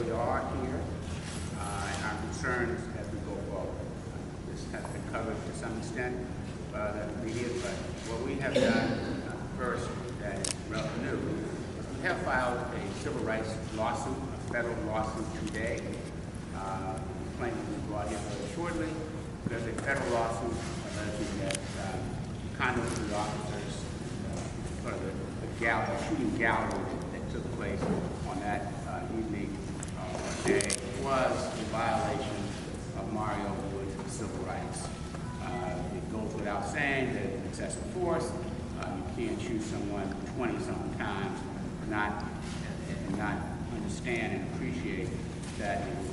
we are here and our concerns as we go forward. This has been covered to some extent by the media, but what we have done first that is relatively new is we have filed a civil rights lawsuit, a federal lawsuit today. The complaint will be brought here very shortly. There's a federal lawsuit alleging that conduct of the officers, sort of the shooting gallery that took place on that evening day was in violation of Mario Wood's civil rights. It goes without saying that it's excessive force. You can't shoot someone 20-something times and not understand and appreciate that it was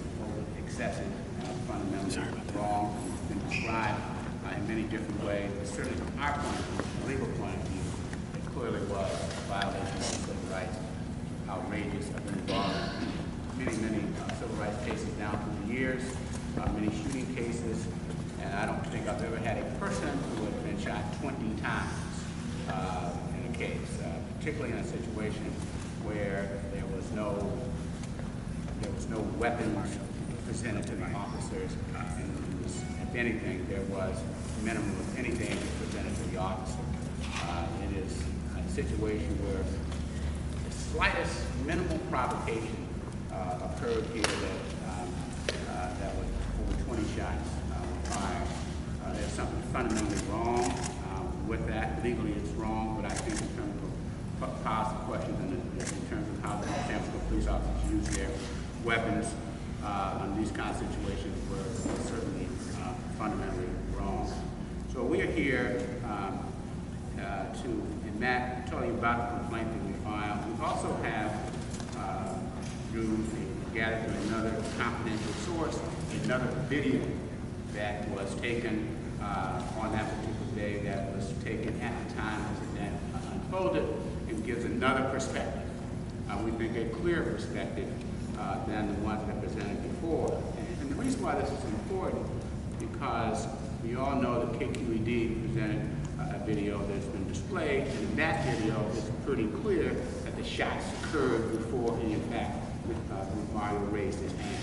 excessive, fundamentally wrong. It's been described in many different ways, but certainly from our point of view, from a legal point of view, it clearly was a violation of civil rights. Outrageous. I've been involved in many civil rights cases down through the years, many shooting cases, and I don't think I've ever had a person who had been shot 20 times in a case, particularly in a situation where there was no weapons presented to the officers, and if anything, there was minimum of anything presented to the officer. It is a situation where the slightest minimal provocation occurred here that was over 20 shots fired. There's something fundamentally wrong with that. Legally, it's wrong, but I think in terms of policy questions and in terms of how the San Francisco police officers use their weapons in these kinds of situations were certainly fundamentally wrong. So we are here and Matt told you about the complaint that we filed. We also have, gathered through another confidential source, another video that was taken on that particular day, that was taken at the time as it then unfolded, and gives another perspective. We think a clearer perspective than the ones that presented before. And the reason why this is important, because we all know that KQED presented a video that's been displayed, and in that video it's pretty clear that the shots occurred before he, in fact, Mario raised his hand.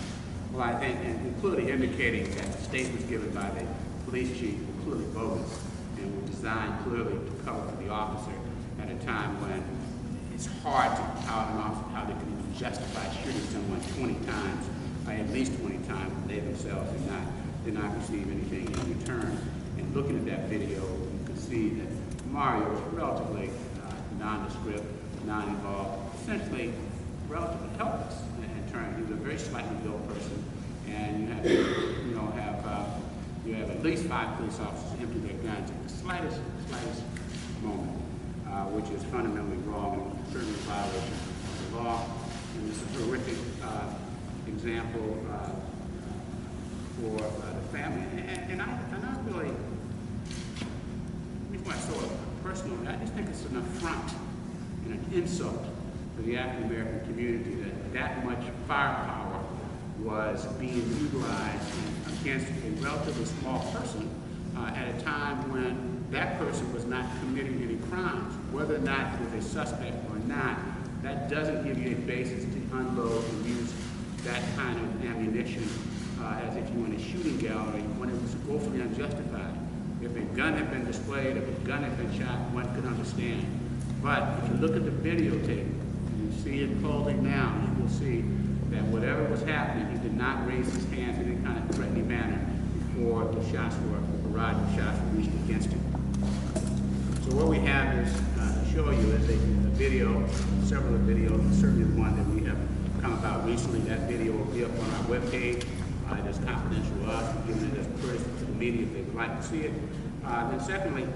Well, I think, and clearly indicating that the statements given by the police chief were clearly bogus and were designed clearly to cover for the officer at a time when it's hard to how they can even justify shooting someone 20 times, at least 20 times, when they themselves did not receive anything in return. And looking at that video, you can see that Mario was relatively nondescript, non-involved, essentially relatively helpless in terms. He was a very slightly built person, and you have at least 5 police officers empty their guns at the slightest moment, which is fundamentally wrong and certainly a violation of the law. And this is a horrific example for the family. And I really, quite sort of personally, I just think it's an affront and an insult to the African American community that much firepower was being utilized against a relatively small person at a time when that person was not committing any crimes. Whether or not it was a suspect or not, that doesn't give you a basis to unload and use that kind of ammunition as if you were in a shooting gallery when it was woefully unjustified. If a gun had been displayed, if a gun had been shot, one could understand. But if you look at the videotape, and you see it closing now, you will see that whatever was happening, he did not raise his hands in any kind of threatening manner before the barrage of shots were reached against him. So what we have is to show you is a video, several videos, certainly the one that we have come about recently. That video will be up on our webpage. It is confidential to us. We're giving it as courtesy to the media if they'd like to see it. Then secondly,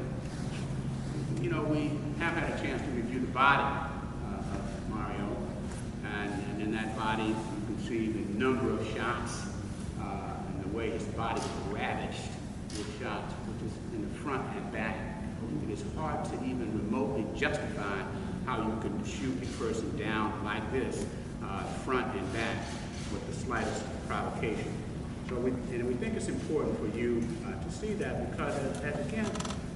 we have had a chance to review the body of Mario, and in that body you can see the number of shots and the way his body was ravaged with shots, which is in the front and back. It is hard to even remotely justify how you can shoot a person down like this, front and back, with the slightest provocation. So we think it's important for you to see that, because again,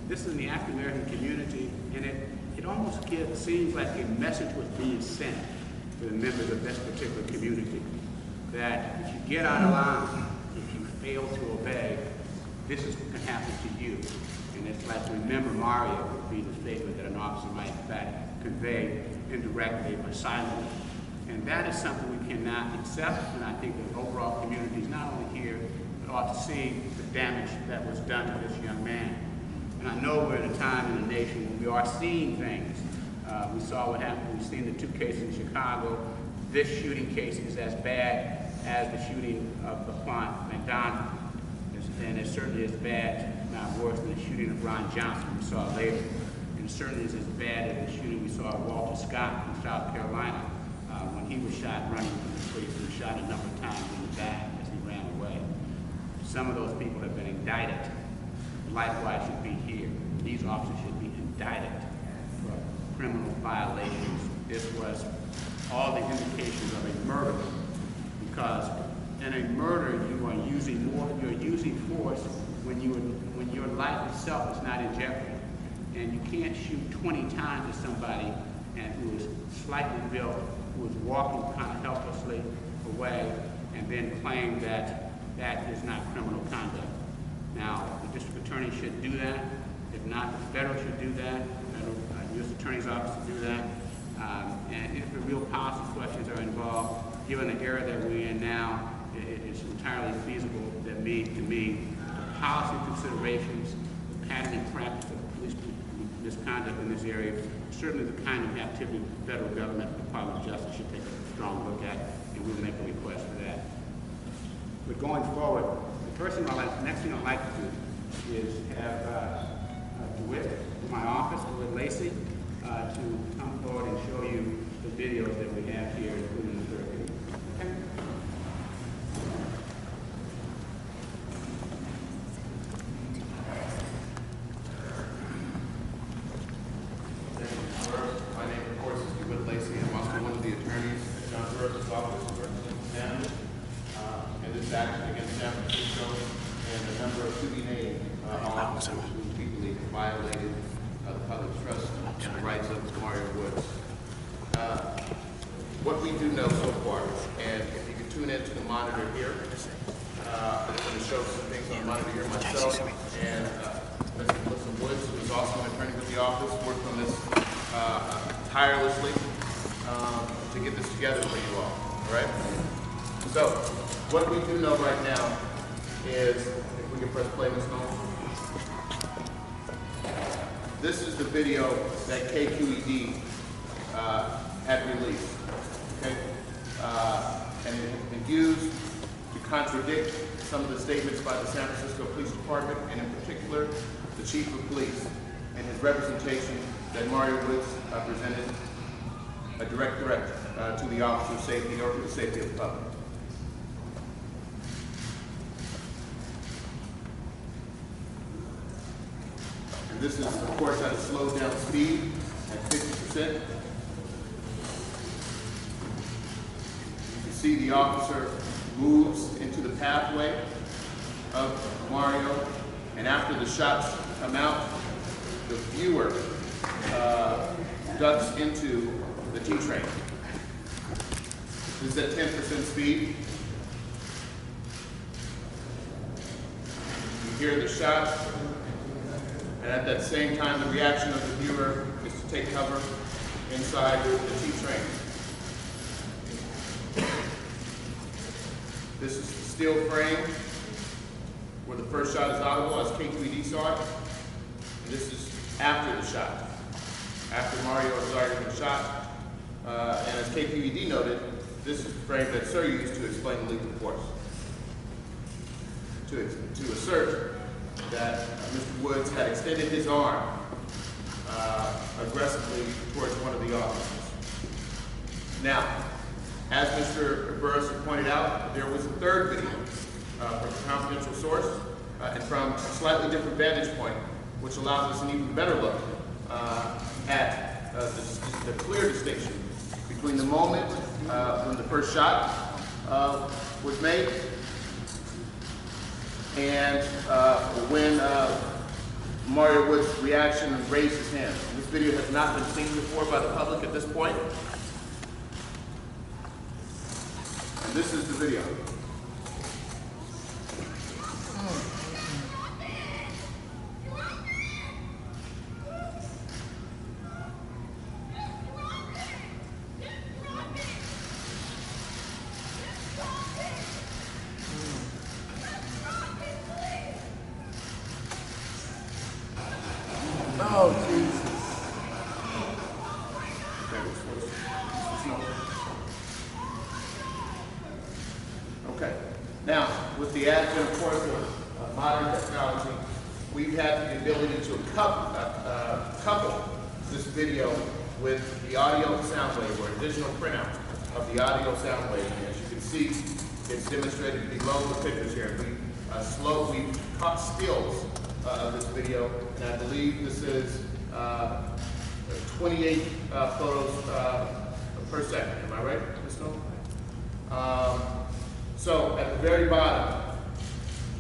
this is in the African American community, and it almost seems like a message was being sent to the members of this particular community. get out of line, if you fail to obey, this is what can happen to you. And it's like, remember Mario would be the statement that an officer might in fact convey indirectly or silently. And that is something we cannot accept, and I think the overall community is not only here, but ought to see the damage that was done to this young man. And I know we're in a time in the nation when we are seeing things. We saw what happened, we've seen the 2 cases in Chicago. This shooting case is as bad as the shooting of Laquan McDonald. And it certainly is bad, not worse than the shooting of Ron Johnson we saw later. And it certainly is as bad as the shooting we saw of Walter Scott in South Carolina when he was shot running from the police. He was shot a number of times in the back as he ran away. Some of those people have been indicted. Likewise should be here. These officers should be indicted for criminal violations. This was all the indications of a murder, because in a murder you are using force when your life itself is not in jeopardy. And you can't shoot 20 times at somebody and who is slightly built, who is walking kind of helplessly away, and then claim that that is not criminal conduct. Now, the district attorney should do that. If not, the federal should do that. The U.S. Attorney's Office should do that. And if the real policy questions are involved, given the era that we're in now, it's entirely feasible that to me, the policy considerations, the pattern and practice of police misconduct in this area, certainly the kind of activity the federal government, the Department of Justice should take a strong look at, and we'll make a request for that. But going forward, next thing I'd like to do is have DeWitt in my office, DeWitt Lacey, to come forward and show you the videos that we have here, including the third video. Okay? My name, of course, is DeWitt Lacey. I'm also one of the attorneys at John Burris' office representing them in this action against San Francisco and a number of to-be-named officers who we believe violated the public trust and the rights of Mario Woods. What we do know so far, and if you can tune into the monitor here, I'm going to show some things on the monitor here myself, and Mr. Melissa Woods, who is also an attorney with the office, worked on this tirelessly to get this together for you all right? So, what we do know right now is, if we can press play, Ms. Nolan. This is the video that KQED had released, okay? And it has been used to contradict some of the statements by the San Francisco Police Department, and in particular, the Chief of Police, and his representation that Mario Woods presented a direct threat to the officer's safety or to the safety of the public. And this is, of course, at a slowed down speed at 50%. You can see the officer moves into the pathway of Mario, and after the shots come out, the viewer ducks into the T-train. This is at 10% speed. You hear the shot, and at that same time, the reaction of the viewer is to take cover inside the T-train. This is the steel frame where the first shot is audible, as KQED saw it. And this is after the shot, after Mario has already been shot. And as KQED noted, this is the frame that Sir used to explain the lethal force. To assert that Mr. Woods had extended his arm aggressively towards one of the officers. Now, as Mr. Burris pointed out, there was a third video from a confidential source and from a slightly different vantage point, which allows us an even better look at the clear distinction between the moment when the first shot was made and when Mario Woods' reaction and raised his hand. This video has not been seen before by the public at this point. And this is the video. Okay. Now, with the advent, of course, of modern technology, we've had the ability to couple this video with the audio and sound wave, or additional printout of the audio sound wave. And as you can see, it's demonstrated below the pictures here. We caught stills of this video, and I believe this is 28 photos per second. Am I right, Ms. Snow? So at the very bottom,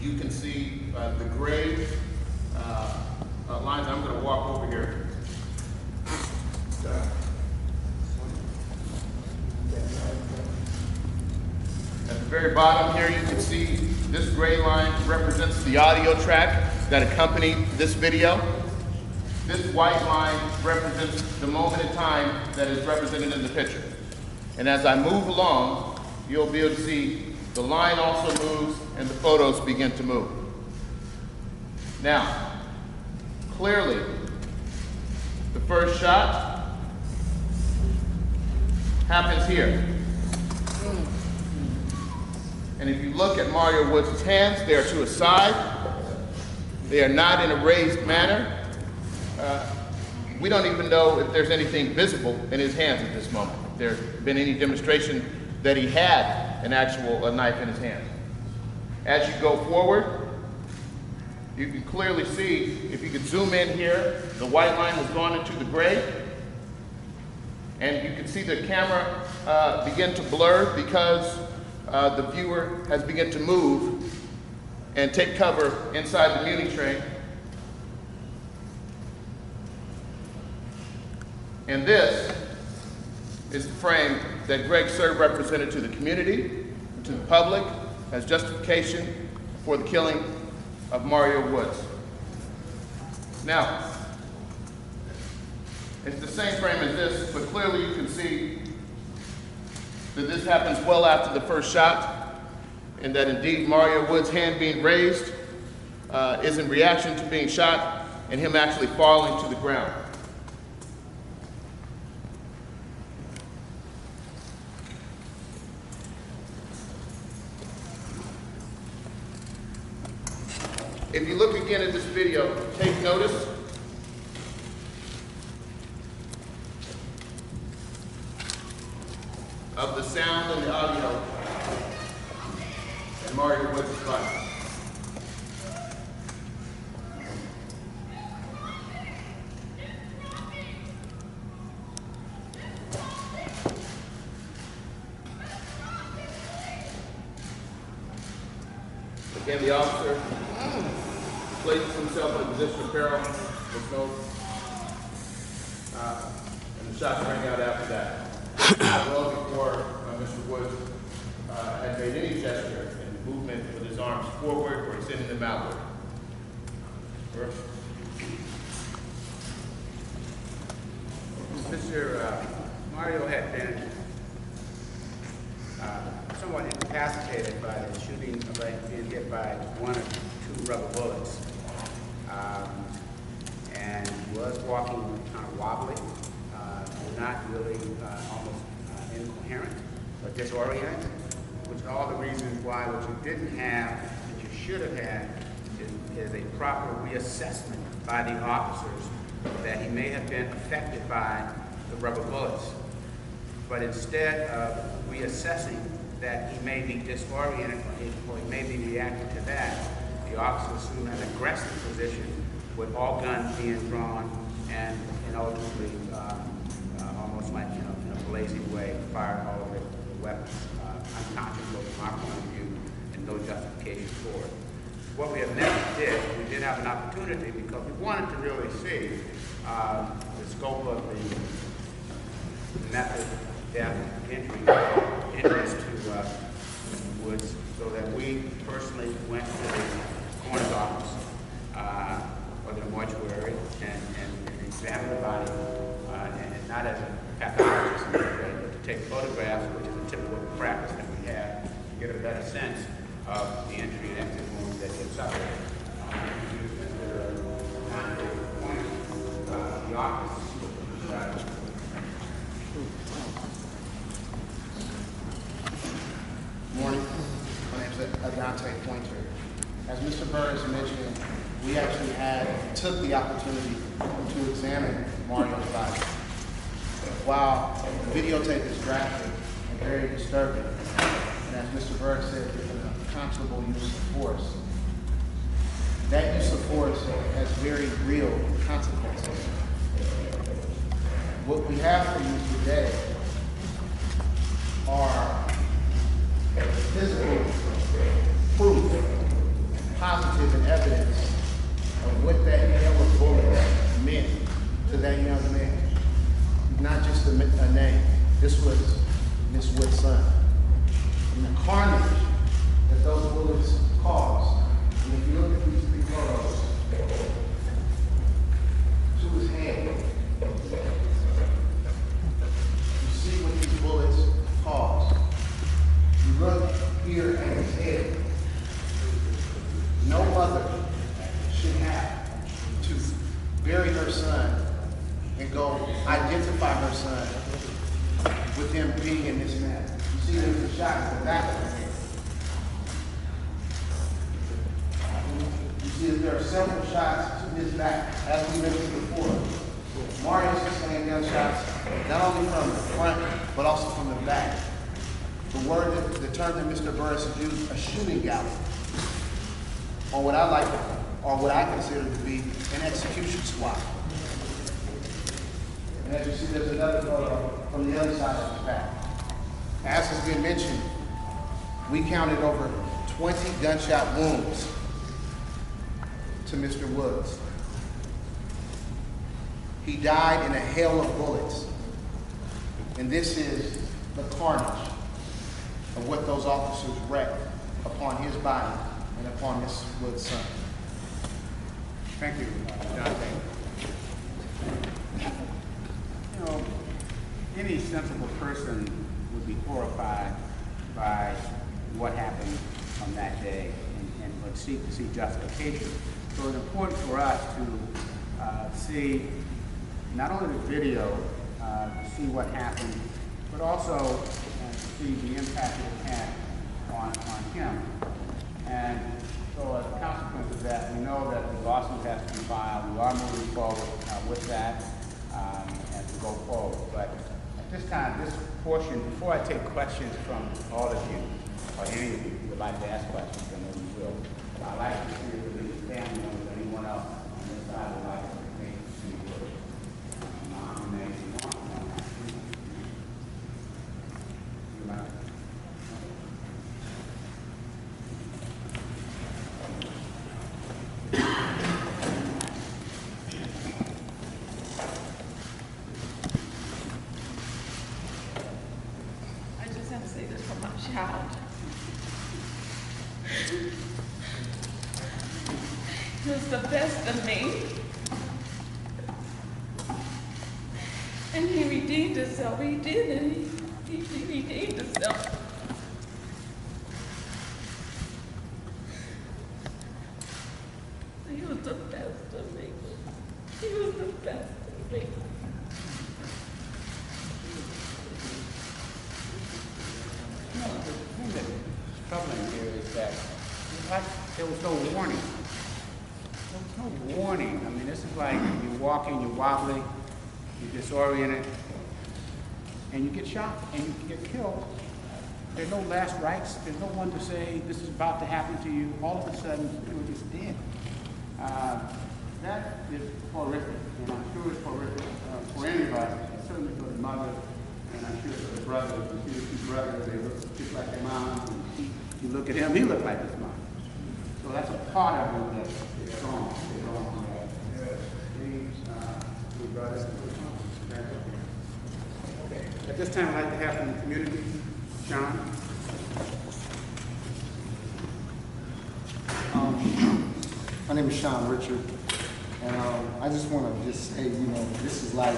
you can see the gray lines. I'm going to walk over here. At the very bottom here, you can see this gray line represents the audio track that accompanied this video. This white line represents the moment in time that is represented in the picture. And as I move along, you'll be able to see the line also moves and the photos begin to move. Now, clearly, the first shot happens here. And if you look at Mario Woods' hands, they are to his side. They are not in a raised manner. We don't even know if there's anything visible in his hands at this moment. If there's been any demonstration that he had an actual knife in his hand. As you go forward, you can clearly see, if you could zoom in here, the white line has gone into the gray. And you can see the camera begin to blur because the viewer has begun to move and take cover inside the Muni train. And this is the frame that Greg Sir represented to the community, to the public, as justification for the killing of Mario Woods. Now, it's the same frame as this, but clearly you can see that this happens well after the first shot, and that indeed Mario Woods' hand being raised is in reaction to being shot and him actually falling to the ground. If you look again at this video, take notice of the sound and the audio and Mario Woods' body. Again, the officer places himself in a position of peril with no, and the shots rang out after that. Well before Mr. Woods had made any gesture in movement with his arms forward or extending them outward. Mr. Mario had been somewhat incapacitated by the shooting, by being hit by one or two rubber bullets. And he was walking kind of wobbly, not really almost incoherent, but disoriented, which are all the reasons why what you didn't have, that you should have had, is a proper reassessment by the officers that he may have been affected by the rubber bullets. But instead of reassessing that he may be disoriented or he may be reacting to that, the officers assumed an aggressive position with all guns being drawn and ultimately almost like in a blazing way, fired all of the weapons unconscionable from our point of view and no justification for it. What we have never did, we did have an opportunity because we wanted to really see the scope of the method, death, injuries to Woods, so that we personally went to the coroner's office or the mortuary and examined the body, and not as a pathologist, but to take photographs, which is a typical practice that we have, to get a better sense of the injury and exit wounds that he suffered. The office. Morning. My a Dante pointer. As Mr. Burris mentioned, we actually took the opportunity to examine Mario's body. While the videotape is graphic and very disturbing, and as Mr. Burris said, there's an unconscionable use of force. That use of force has very real consequences. What we have for you today are physical proof, positive and evidence of what that hail of bullets meant to that young man. Not just a name. This was Miss Wood's son. And the carnage that those bullets caused, and if you look at these three photos, to his hand, you see what these bullets caused. You look here at his head. No mother should have to bury her son and go identify her son with him being in this manner. You see there's a shot in the back of the head. You see that there are several shots to his back, as we mentioned before. Mario sustained gunshots not only from the front, but also from the back. The term that Mr. Burris has used, a shooting gallery, or what I consider to be an execution squad. And as you see, there's another photo from the other side of the back. As has been mentioned, we counted over 20 gunshot wounds to Mr. Woods. He died in a hail of bullets. And this is the carnage of what those officers wreaked upon his body and upon Miss Wood's son. Thank you, Dante. You know, any sensible person would be horrified by what happened on that day and would seek to see justification. So it's important for us to see not only the video, to see what happened, but also to see the impact it had on him. And so as a consequence of that, we know that the lawsuit has to be filed. We are moving forward with that as we go forward. But at this time, this portion, before I take questions from all of you, or any of you who would like to ask questions, and then we will, I'd like to see if there's any family members or anyone else on this side would like to make any words. Nominate you want. I just have to say this for my child. He was the best of me. And he redeemed himself. He did, and he redeemed himself. He was the best of me. He was the best of me. You know, the thing that's troubling here is that there was no warning. There was no warning. I mean, this is like you're walking, you're wobbling, you're disoriented, and you get shot and you get killed. There's no last rites. There's no one to say this is about to happen to you. All of a sudden, you're just dead. That is horrific, and I'm sure it's horrific for anybody, certainly for the mother, and I'm sure for the brothers. You see the two brothers, they look just like their mom, and you look at him, he looked like his mom. So that's a part of him that is strong. Okay. At this time, I'd like to have from the community, Sean. My name is Sean Richard, and I just want to just say, this is like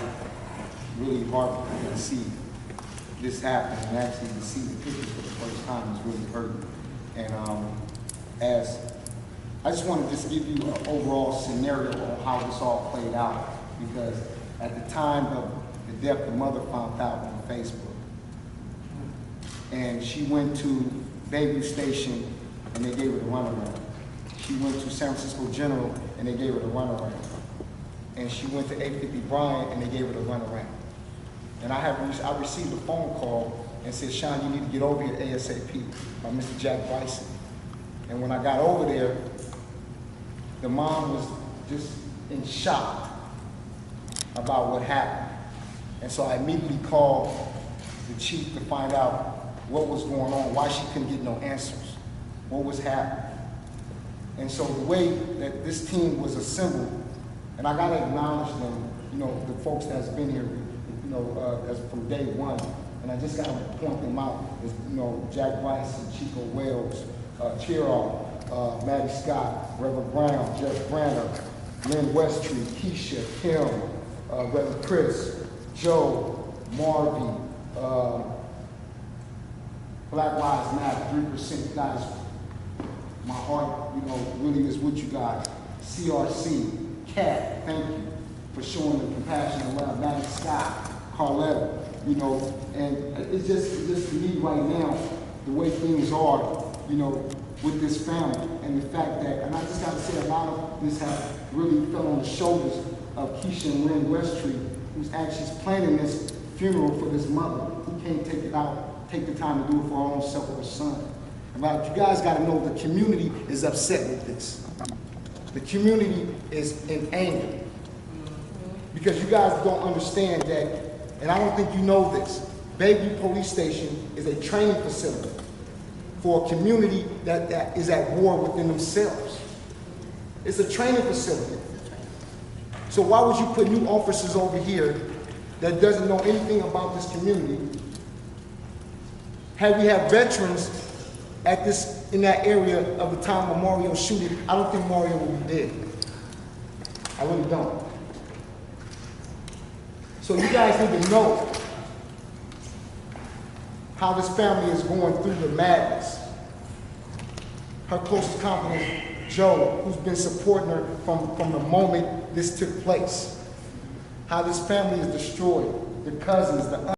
really heartbreaking to see this happen, and actually to see the pictures for the first time is really hurting. And as I just want to just give you an overall scenario of how this all played out, because at the time of the death, the mother found out on Facebook, and she went to Bayview Station and they gave her the runaround. She went to San Francisco General, and they gave her the runaround. And she went to 850 Bryant, and they gave her the runaround. And I received a phone call and said, Sean, you need to get over here ASAP by Mr. Jack Bryson. And when I got over there, the mom was just in shock about what happened. And so I immediately called the chief to find out what was going on, why she couldn't get no answers, what was happening. And so the way that this team was assembled, and I gotta acknowledge them, you know, the folks that's been here, you know, as from day one, and I just gotta point them out, is, you know, Jack Bryson, Chico Wells, Chiro, Maddie Scott, Reverend Brown, Jeff Branner, Lynn Westry, Keisha, Kim, Reverend Chris, Joe, Marvin, Black Lives Matter, 3%, guys. My heart, you know, really is with you guys. CRC, Cat, thank you for showing the compassion and love. Maddie Scott, Carletta, you know, and it's just to me right now, the way things are, you know, with this family, and the fact that, and I just gotta say, a lot of this has really fell on the shoulders of Keisha and Lynn Westry, who's actually planning this funeral for this mother who can't take the time to do it for her own self or her son. But you guys gotta know the community is upset with this. The community is in anger. Because you guys don't understand that, and I don't think you know this, Bayview Police Station is a training facility for a community that is at war within themselves. It's a training facility. So why would you put new officers over here that doesn't know anything about this community? Had we had veterans in that area of the time of Mario's shooting, I don't think Mario would be dead. I really don't. So you guys need to know how this family is going through the madness. Her closest confidant, Joe, who's been supporting her from the moment this took place. How this family is destroyed, the cousins, the